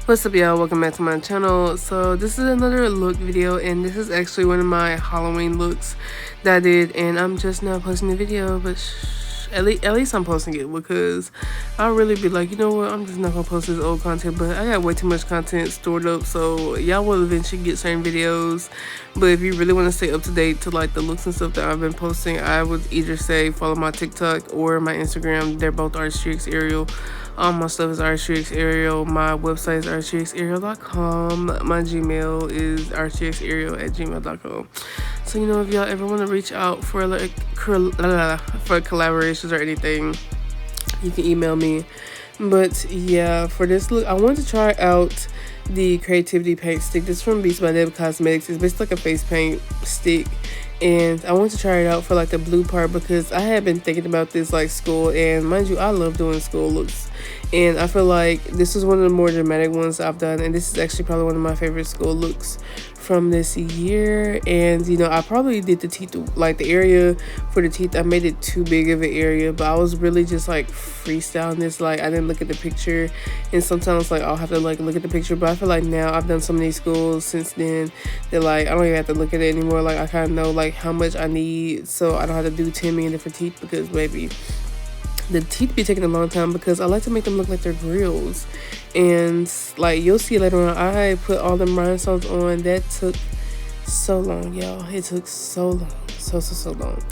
What's up, y'all? Welcome back to my channel. So this is another look video, and this is actually one of my Halloween looks that I did, and I'm just now posting the video, but at least I'm posting it, because I'll really be like, you know what, I'm just not gonna post this old content. But I got way too much content stored up, so y'all will eventually get certain videos. But if you really want to stay up to date to like the looks and stuff that I've been posting, I would either say follow my TikTok or my Instagram. They're both artistryxariel. All my stuff is artistryxariel. My website is artistryxariel.com. My Gmail is artistryxariel@gmail.com. So, you know, if y'all ever want to reach out for like for collaborations or anything, you can email me. But yeah, for this look, I wanted to try out the Creativity Paint Stick. This is from Beats by Deb Cosmetics. It's basically like a face paint stick, and I wanted to try it out for like the blue part, because I had been thinking about this like school, and mind you, I love doing school looks, and I feel like this is one of the more dramatic ones I've done, and this is actually probably one of my favorite school looks from this year. And you know, I probably did the teeth, like the area for the teeth, I made it too big of an area, but I was really just like freestyling this. Like, I didn't look at the picture, and sometimes like I'll have to like look at the picture, but I feel like now I've done so many schools since then that like I don't even have to look at it anymore. Like, I kind of know like how much I need, so I don't have to do 10 million different teeth, because baby, the teeth be taking a long time, because I like to make them look like they're grills. And like you'll see later on, I put all them rhinestones on. That took so long, y'all. It took so long, so long.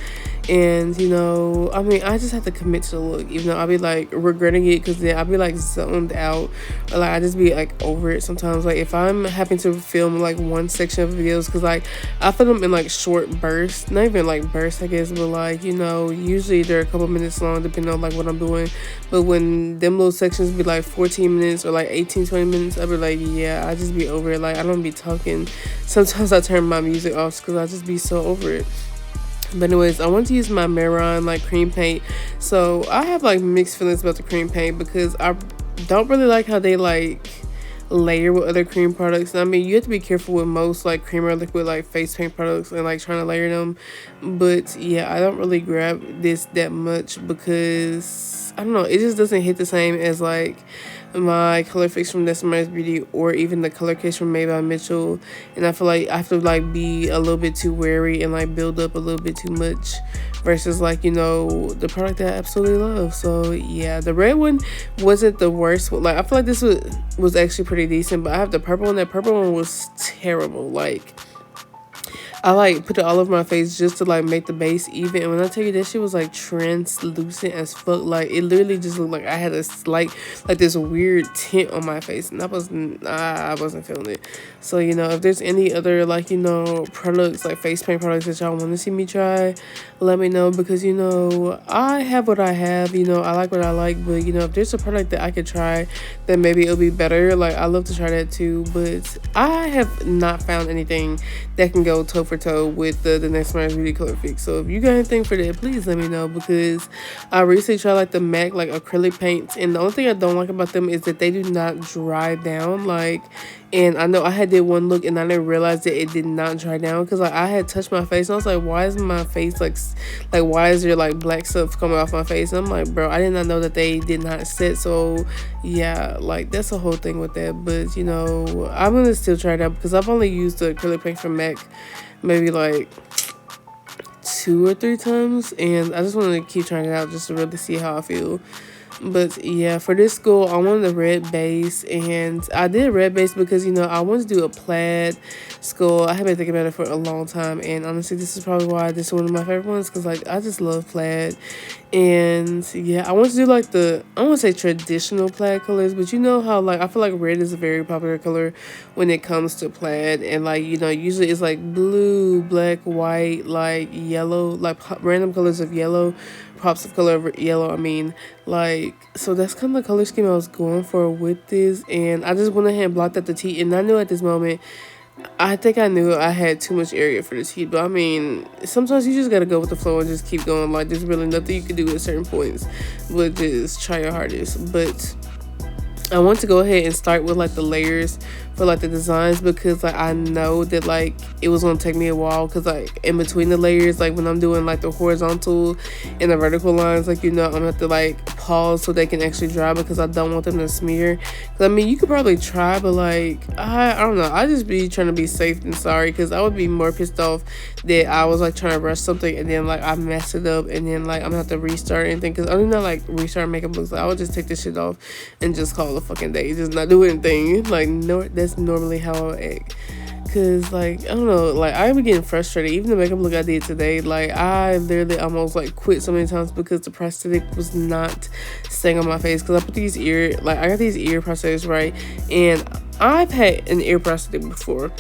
And you know, I mean, I just have to commit to the look, even though I'll be like regretting it, because then I'll be like zoned out, or like I just be like over it sometimes. Like if I'm having to film like one section of videos, because like I film them in like short bursts, not even like bursts I guess, but like, you know, usually they're a couple minutes long depending on like what I'm doing. But when them little sections be like 14 minutes or like 18-20 minutes, I'll be like, yeah, I just be over it. Like, I don't be talking. Sometimes I turn my music off because I just be so over it. But anyways, I want to use my Maron like cream paint. So I have like mixed feelings about the cream paint, because I don't really like how they like layer with other cream products. And I mean, you have to be careful with most like cream or liquid like face paint products and like trying to layer them. But yeah, I don't really grab this that much, because I don't know, it just doesn't hit the same as like my color fix from Nesmerize Beauty, or even the color case from Made by Mitchell. And I feel like I have to like be a little bit too wary and like build up a little bit too much, versus like, you know, the product that I absolutely love. So yeah, the red one wasn't the worst one. Like, I feel like this was actually pretty decent, but I have the purple one. That purple one was terrible. Like, I like put it all over my face just to like make the base even. And when I tell you, that shit was like translucent as fuck. Like, it literally just looked like I had a slight, like this weird tint on my face, and I wasn't feeling it. So, you know, if there's any other like, you know, products like face paint products that y'all want to see me try, let me know, because you know, I have what I have. You know, I like what I like, but you know, if there's a product that I could try, then maybe it'll be better. Like, I love to try that too, but I have not found anything that can go toe for toe with the Nesmerize Beauty Color Fix. So if you got anything for that, please let me know, because I recently tried like the MAC like acrylic paints, and the only thing I don't like about them is that they do not dry down. Like, and I know I had did one look and I didn't realize that it did not dry down, because like I had touched my face and I was like, why is my face like why is there like black stuff coming off my face? And I'm like, bro, I did not know that they did not set. So yeah, like that's the whole thing with that. But you know, I'm gonna still try it out, because I've only used the acrylic paint from MAC maybe like 2 or 3 times, and I just want to keep trying it out just to really see how I feel. But yeah, for this school, I wanted a red base, and I did a red base because, you know, I wanted to do a plaid skull. I have been thinking about it for a long time, and honestly, this is probably why this is one of my favorite ones, because like I just love plaid. And yeah, I want to do like I want to say traditional plaid colors, but you know how like I feel like red is a very popular color when it comes to plaid, and like, you know, usually it's like blue, black, white, like yellow, like random colors of yellow, pops of color of yellow, I mean. Like, so that's kind of the color scheme I was going for with this, and I just went ahead and blocked out the T. And I knew at this moment, I think I knew I had too much area for the teeth, but I mean, sometimes you just gotta go with the flow and just keep going. Like, there's really nothing you can do at certain points, but just try your hardest. But I want to go ahead and start with like the layers for like the designs, because like I know that like it was gonna take me a while, because like in between the layers, like when I'm doing like the horizontal and the vertical lines, like, you know, I'm gonna have to like pause so they can actually dry, because I don't want them to smear. Cause I mean, you could probably try, but like I don't know, I just be trying to be safe than sorry, because I would be more pissed off that I was like trying to rush something and then like I messed it up, and then like I'm gonna have to restart anything, because I'm not like restart makeup looks. Like I would just take this shit off and just call it a fucking day, just not do anything. Like, no, that's normally how I act. Cause like I don't know, like I be getting frustrated. Even the makeup look I did today, like I literally almost like quit so many times because the prosthetic was not staying on my face. Cause I put these I got these ear prosthetics, right, and I've had an ear prosthetic before.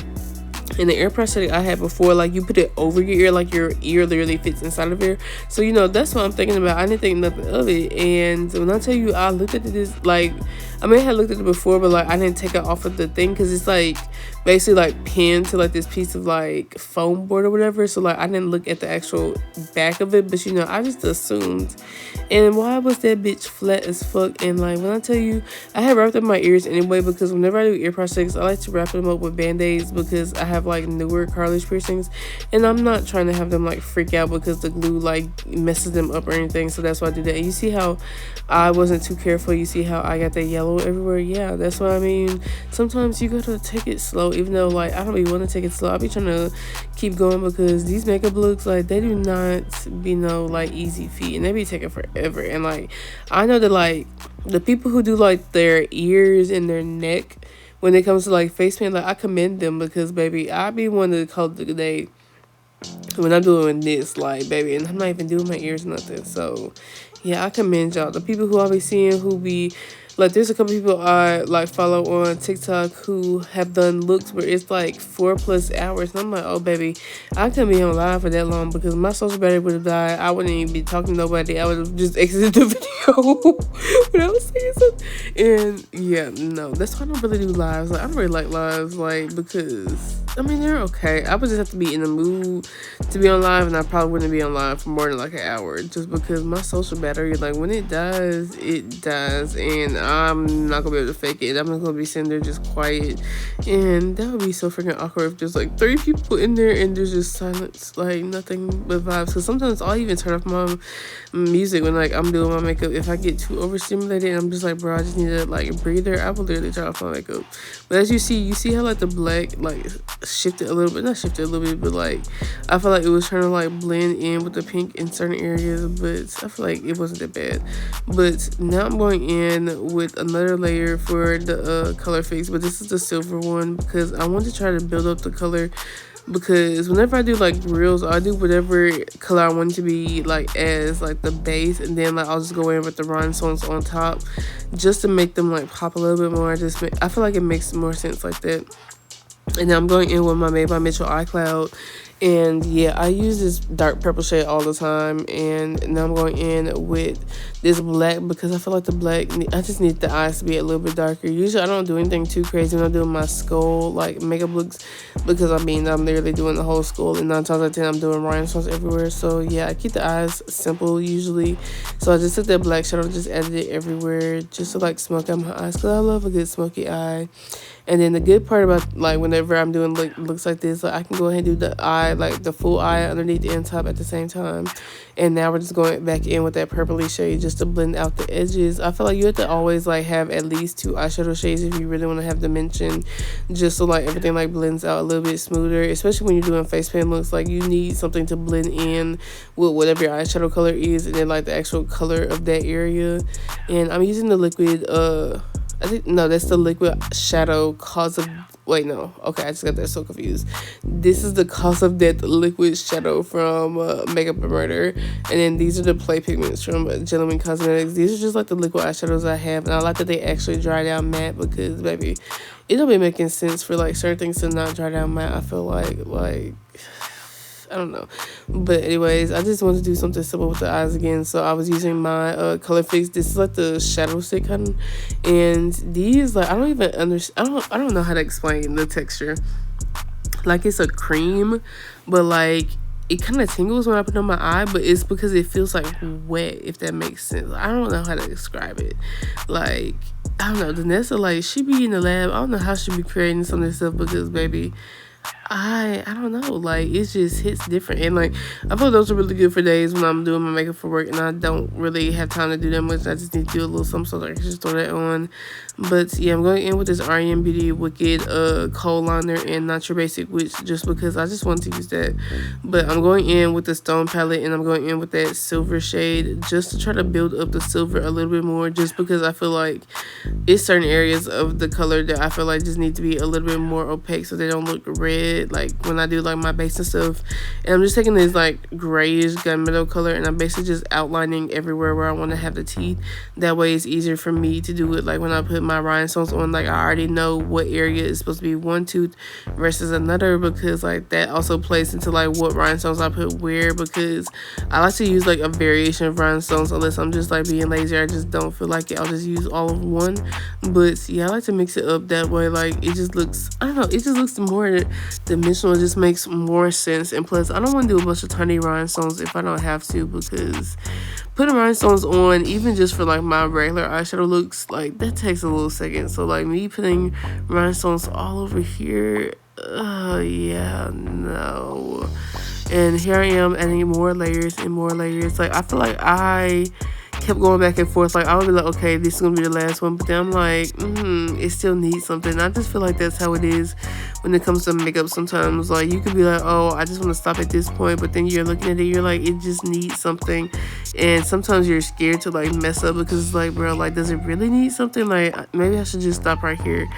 And the ear prosthetic I had before, like you put it over your ear, like your ear literally fits inside of here. So, you know, that's what I'm thinking about. I didn't think nothing of it. And when I tell you, I looked at this, like, I mean, I had looked at it before, but like I didn't take it off of the thing, because it's like basically like pinned to like this piece of like foam board or whatever. So like I didn't look at the actual back of it, but you know, I just assumed. And why was that bitch flat as fuck? And like when I tell you, I have wrapped up my ears anyway, because whenever I do ear prosthetics, I like to wrap them up with band-aids, because I have like newer cartilage piercings, and I'm not trying to have them like freak out because the glue like messes them up or anything. So that's why I do that. And you see how I wasn't too careful? You see how I got that yellow everywhere? Yeah, that's what I mean. Sometimes you gotta take it slow, even though like I don't really want to take it slow. I be trying to keep going, because these makeup looks, like, they do not be no like easy feat, and they be taking forever. And like I know that like the people who do like their ears and their neck when it comes to like face paint, like I commend them, because baby, I be one to call the day when I'm doing this, like, baby, and I'm not even doing my ears or nothing. So yeah, I commend y'all. The people who I be seeing who be like, there's a couple people I like follow on TikTok who have done looks where it's like 4+ hours, and I'm like, oh baby, I couldn't be on live for that long, because my social battery would have died. I wouldn't even be talking to nobody. I would have just exited the video when I was saying something. And yeah, no, that's why I don't really do lives. Like I don't really like lives, like, because I mean, they're okay. I would just have to be in the mood to be on live, and I probably wouldn't be on live for more than like an hour, just because my social battery, like, when it dies, it dies, and I'm not gonna be able to fake it. I'm not gonna be sitting there just quiet, and that would be so freaking awkward if there's like 3 people in there and there's just silence, like nothing but vibes. Because sometimes I'll even turn off my music when like I'm doing my makeup. If I get too overstimulated and I'm just like, bro, I just need to like a breather, I will literally turn off my makeup. But as you see how like the black like shifted a little bit, not shifted a little bit, but like I feel like it was trying to like blend in with the pink in certain areas, but I feel like it wasn't that bad. But now I'm going in with another layer for the color fix, but this is the silver one, because I want to try to build up the color, because whenever I do like reels, I do whatever color I want it to be like as like the base, and then like I'll just go in with the rhinestones on top just to make them like pop a little bit more. I feel like it makes more sense like that. And then I'm going in with my Made by Mitchell eye cloud. And yeah, I use this dark purple shade all the time. And now I'm going in with this black, because I feel like the black, I just need the eyes to be a little bit darker. Usually I don't do anything too crazy when I'm doing my skull like makeup looks, because I mean, I'm literally doing the whole skull, and 9 times out of 10 I'm doing rhinestones everywhere. So yeah, I keep the eyes simple usually. So I just took that black shadow, just added it everywhere just to like smoke out my eyes, because I love a good smoky eye. And then the good part about like whenever I'm doing looks like this, like I can go ahead and do the eye, like the full eye underneath and top at the same time. And now we're just going back in with that purpley shade just to blend out the edges. I feel like you have to always like have at least 2 eyeshadow shades if you really want to have dimension, just so like everything like blends out a little bit smoother, especially when you're doing face paint looks. Like you need something to blend in with whatever your eyeshadow color is, and then like the actual color of that area. And I'm using the liquid I think, no, that's the liquid shadow cause of, wait, no, okay, I just got that so confused. This is the Cause of Death liquid shadow from Makeup and Murder, and then these are the play pigments from Gentleman Cosmetics. These are just like the liquid eyeshadows I have, and I like that they actually dry down matte, because baby, it don't be making sense for like certain things to not dry down matte. I feel like I don't know. But anyways, I just wanted to do something simple with the eyes again. So I was using my color fix. This is like the shadow stick kind, and these, like, I don't even understand. I don't know how to explain the texture. Like, it's a cream, but like it kind of tingles when I put it on my eye, but it's because it feels like wet, if that makes sense. I don't know how to describe it. Like, I don't know, Danessa, like, she be in the lab. I don't know how she be creating some of this stuff because, baby, I don't know, like, it just hits different. And like, I feel those are really good for days when I'm doing my makeup for work and I don't really have time to do that much. I just need to do a little something so that I can just throw that on. But yeah, I'm going in with this REM Beauty Wicked kohl liner and Not Your Basic Witch, just because I just want to use that. But I'm going in with the Stone palette and I'm going in with that silver shade just to try to build up the silver a little bit more, just because I feel like it's certain areas of the color that I feel like just need to be a little bit more opaque so they don't look red, like when I do like my base and stuff. And I'm just taking this like grayish gunmetal color and I'm basically just outlining everywhere where I want to have the teeth. That way it's easier for me to do it, like when I put my rhinestones on, like I already know what area is supposed to be one tooth versus another, because like that also plays into like what rhinestones I put where, because I like to use like a variation of rhinestones unless I'm just like being lazy. I just don't feel like it. I'll just use all of one. But yeah, I like to mix it up that way. Like it just looks, I don't know, it just looks more dimensional. It just makes more sense. And plus I don't want to do a bunch of tiny rhinestones if I don't have to, because putting rhinestones on, even just for like my regular eyeshadow looks, like that takes a little second. So like me putting rhinestones all over here, yeah, no. And here I am adding more layers and more layers. Like I feel like I kept going back and forth. Like I would be like, okay, this is gonna be the last one, but then I'm like, it still needs something. I just feel like that's how it is when it comes to makeup sometimes. Like you could be like, oh, I just want to stop at this point, but then you're looking at it, you're like, it just needs something. And sometimes you're scared to like mess up because it's like, bro, like does it really need something? Like maybe I should just stop right here.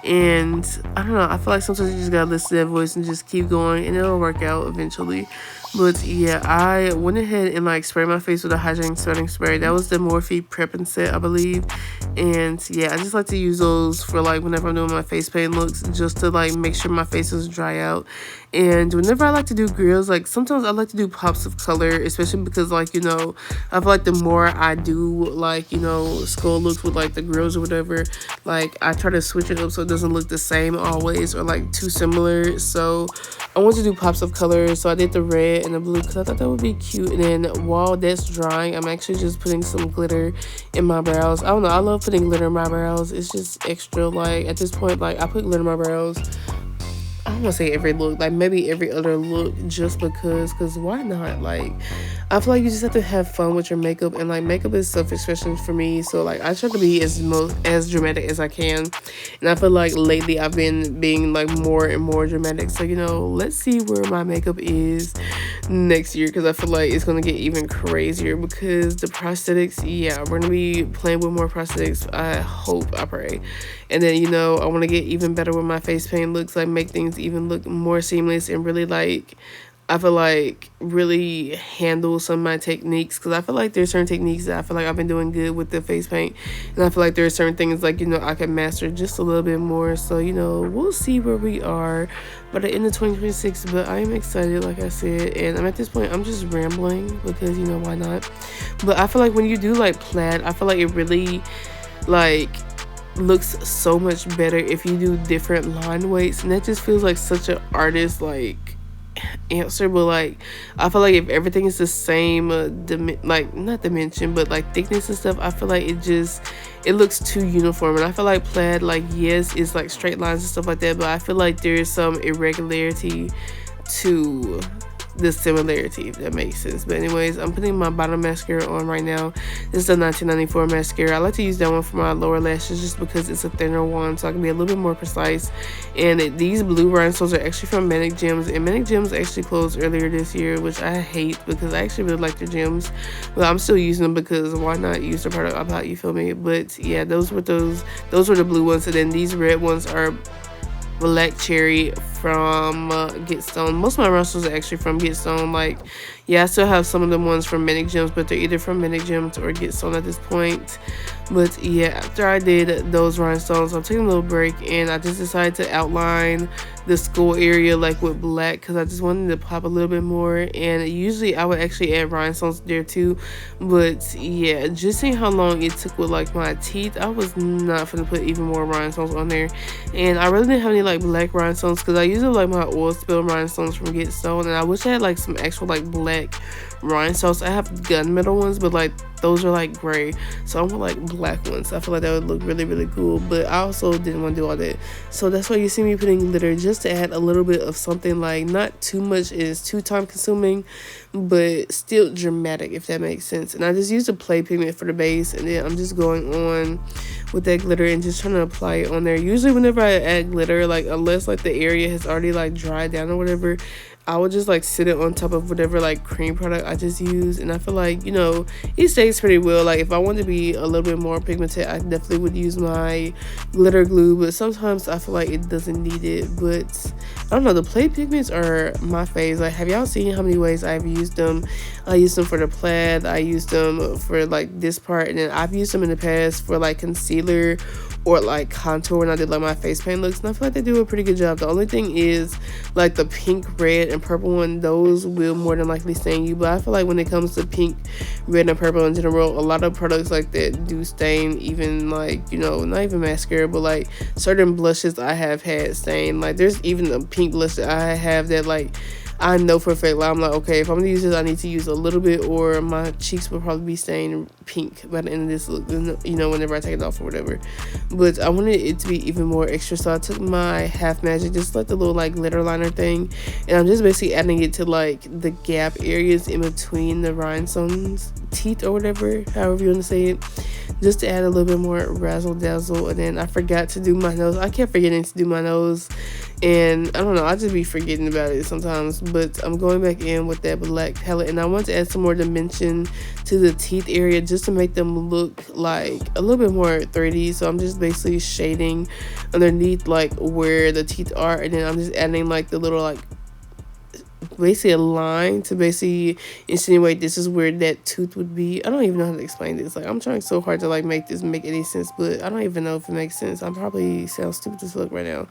And I don't know, I feel like sometimes you just gotta listen to that voice and just keep going and it'll work out eventually. But yeah, I went ahead and like sprayed my face with a hydrating setting spray. That was the Morphe Prep and Set, I believe. And yeah, I just like to use those for like whenever I'm doing my face paint looks, just to like make sure my face is dry out. And whenever I like to do grills, like sometimes I like to do pops of color, especially because like, you know, I feel like the more I do like, you know, skull looks with like the grills or whatever, like I try to switch it up so it doesn't look the same always or like too similar. So I want to do pops of color, so I did the red and the blue because I thought that would be cute. And then while that's drying, I'm actually just putting some glitter in my brows. I don't know, I love putting glitter in my brows. It's just extra. Like at this point, like I put glitter in my brows, I don't want to say every look, like maybe every other look, just because why not? Like I feel like you just have to have fun with your makeup, and like makeup is self-expression for me, so like I try to be as dramatic as I can. And I feel like lately I've been being like more and more dramatic, so you know, let's see where my makeup is next year, because I feel like it's gonna get even crazier because the prosthetics, yeah, we're gonna be playing with more prosthetics, I hope, I pray. And then, you know, I want to get even better with my face paint looks, like make things even look more seamless and really like, I feel like really handle some of my techniques, because I feel like there's certain techniques that I feel like I've been doing good with the face paint, and I feel like there's certain things like, you know, I can master just a little bit more. So, you know, we'll see where we are by the end of 2026, but I am excited, like I said. And I'm at this point, I'm just rambling because, you know, why not? But I feel like when you do like plaid, I feel like it really like looks so much better if you do different line weights, and that just feels like such an artist like answer. But like I feel like if everything is the same like not dimension but like thickness and stuff, I feel like it looks too uniform. And I feel like plaid, like yes, it's like straight lines and stuff like that, but I feel like there's some irregularity to the similarity, if that makes sense. But anyways, I'm putting my bottom mascara on right now. This is the 1994 mascara. I like to use that one for my lower lashes just because it's a thinner one, so I can be a little bit more precise. And these blue rhinestones are actually from Manic Gems, and Manic Gems actually closed earlier this year, which I hate because I actually really like their gems, but I'm still using them because why not use the product I bought, you feel me? But yeah, those were the blue ones. And then these red ones are Black Cherry from Get Stone. Most of my rhinestones are actually from Get Stone. Like, yeah, I still have some of the ones from Manic Gems, but they're either from Manic Gems or Get Stone at this point. But yeah, after I did those rhinestones, I'm taking a little break, and I just decided to outline the skull area like with black, because I just wanted to pop a little bit more. And usually I would actually add rhinestones there too, but yeah, just seeing how long it took with like my teeth, I was not gonna put even more rhinestones on there. And I really didn't have any like black rhinestones, because I usually like my oil spill rhinestones from Get Stone, and I wish I had like some actual like black rhinestones. I have gunmetal ones, but like those are like gray, so I want like black ones. I feel like that would look really, really cool, but I also didn't want to do all that. So that's why you see me putting glitter, just to add a little bit of something, like not too much is too time consuming, but still dramatic, if that makes sense. And I just used a Plaid pigment for the base, and then I'm just going on with that glitter and just trying to apply it on there. Usually whenever I add glitter, like unless like the area has already like dried down or whatever, I would just like sit it on top of whatever like cream product I just use, and I feel like, you know, it stays pretty well. Like if I want to be a little bit more pigmented, I definitely would use my glitter glue, but sometimes I feel like it doesn't need it. But I don't know, the Plaid pigments are my fave. Like, have y'all seen how many ways I've used them? I used them for the plaid, I used them for like this part, and then I've used them in the past for like concealer or like contour when I did like my face paint looks, and I feel like they do a pretty good job. The only thing is like the pink, red, and purple one, those will more than likely stain you. But I feel like when it comes to pink, red, and purple in general, a lot of products like that do stain. Even like, you know, not even mascara, but like certain blushes I have had stain. Like there's even a pink blush that I have that like I know for a fact, like, I'm like, okay, if I'm gonna use this, I need to use a little bit, or my cheeks will probably be stained pink by the end of this look, you know, whenever I take it off or whatever. But I wanted it to be even more extra, so I took my Half Magic, just like the little like glitter liner thing, and I'm just basically adding it to like the gap areas in between the rhinestones teeth or whatever, however you want to say it, just to add a little bit more razzle dazzle. And then I forgot to do my nose. I kept forgetting to do my nose, and I don't know, I just be forgetting about it sometimes. But I'm going back in with that black palette, and I want to add some more dimension to the teeth area just to make them look like a little bit more 3D. So I'm just basically shading underneath like where the teeth are, and then I'm just adding like the little like basically a line to basically insinuate this is where that tooth would be. I don't even know how to explain this. Like, I'm trying so hard to like make this make any sense, but I don't even know if it makes sense. I'm probably sound stupid as fuck right now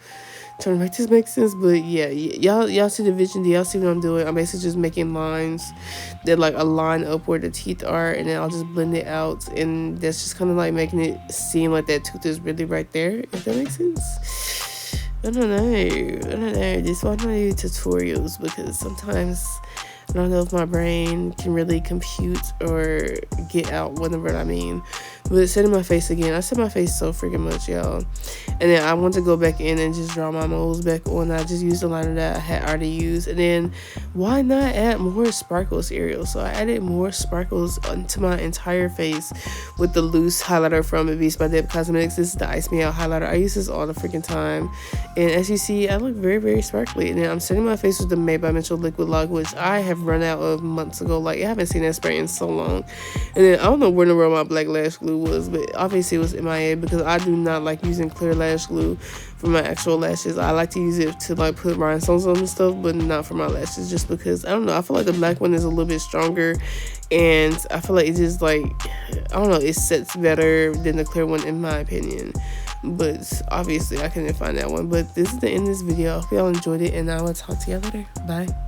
trying to make this make sense. But yeah, y'all see the vision? Do y'all see what I'm doing? I'm basically just making lines that like align up where the teeth are, and then I'll just blend it out, and that's just kind of like making it seem like that tooth is really right there, if that makes sense. I don't know. This is why I don't do tutorials, because sometimes I don't know if my brain can really compute or get out whatever I mean. But setting my face again, I set my face so freaking much, y'all. And then I want to go back in and just draw my moles back on. I just used the liner that I had already used. And then why not add more sparkles, Ariel? So I added more sparkles onto my entire face with the loose highlighter from Beast by Deb Cosmetics. This is the Ice Me Out highlighter. I use this all the freaking time. And as you see, I look very, very sparkly. And then I'm setting my face with the Made by Mitchell Liquid Lock, which I have run out of months ago. Like, I haven't seen that spray in so long. And then I don't know where in the world my black lash glue was, but obviously it was MIA, because I do not like using clear lash glue for my actual lashes. I like to use it to like put rhinestones on and stuff, but not for my lashes, just because I don't know, I feel like the black one is a little bit stronger, and I feel like it just like, I don't know, it sets better than the clear one in my opinion. But obviously I couldn't find that one. But this is the end of this video. I hope y'all enjoyed it, and I will talk to y'all later. Bye.